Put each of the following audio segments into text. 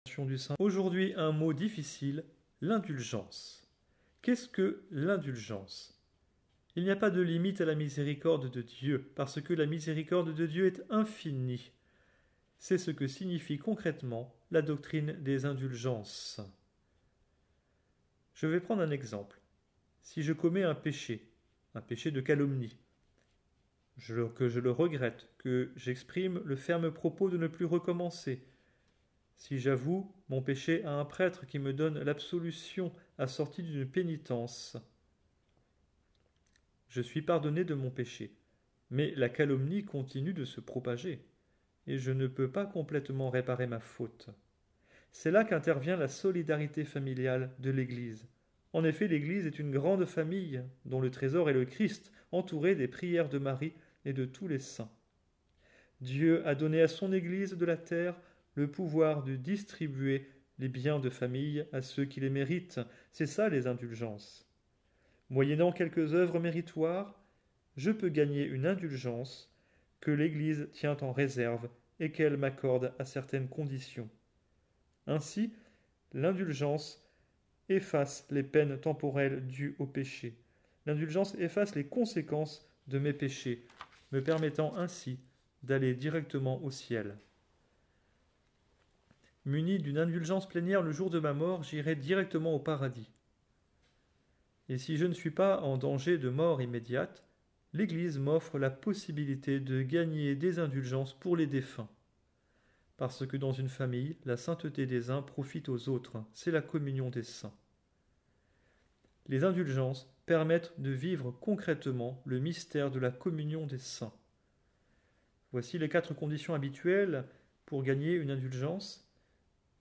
Du Saint. Aujourd'hui, un mot difficile, l'indulgence. Qu'est-ce que l'indulgence? Il n'y a pas de limite à la miséricorde de Dieu, parce que la miséricorde de Dieu est infinie. C'est ce que signifie concrètement la doctrine des indulgences. Je vais prendre un exemple. Si je commets un péché de calomnie, que je le regrette, que j'exprime le ferme propos de ne plus recommencer, si j'avoue mon péché à un prêtre qui me donne l'absolution assortie d'une pénitence, je suis pardonné de mon péché. Mais la calomnie continue de se propager, et je ne peux pas complètement réparer ma faute. C'est là qu'intervient la solidarité familiale de l'Église. En effet, l'Église est une grande famille, dont le trésor est le Christ, entouré des prières de Marie et de tous les saints. Dieu a donné à son Église de la terre le pouvoir de distribuer les biens de famille à ceux qui les méritent. C'est ça les indulgences. Moyennant quelques œuvres méritoires, je peux gagner une indulgence que l'Église tient en réserve et qu'elle m'accorde à certaines conditions. Ainsi, l'indulgence efface les peines temporelles dues au péché. L'indulgence efface les conséquences de mes péchés, me permettant ainsi d'aller directement au ciel. Muni d'une indulgence plénière le jour de ma mort, j'irai directement au paradis. Et si je ne suis pas en danger de mort immédiate, l'Église m'offre la possibilité de gagner des indulgences pour les défunts. Parce que dans une famille, la sainteté des uns profite aux autres, c'est la communion des saints. Les indulgences permettent de vivre concrètement le mystère de la communion des saints. Voici les 4 conditions habituelles pour gagner une indulgence: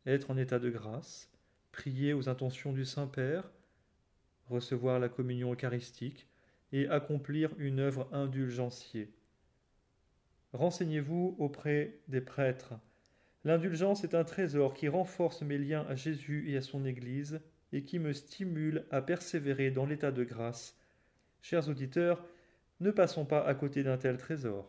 être en état de grâce, prier aux intentions du Saint-Père, recevoir la communion eucharistique et accomplir une œuvre indulgentiae. Renseignez-vous auprès des prêtres. L'indulgence est un trésor qui renforce mes liens à Jésus et à son Église et qui me stimule à persévérer dans l'état de grâce. Chers auditeurs, ne passons pas à côté d'un tel trésor.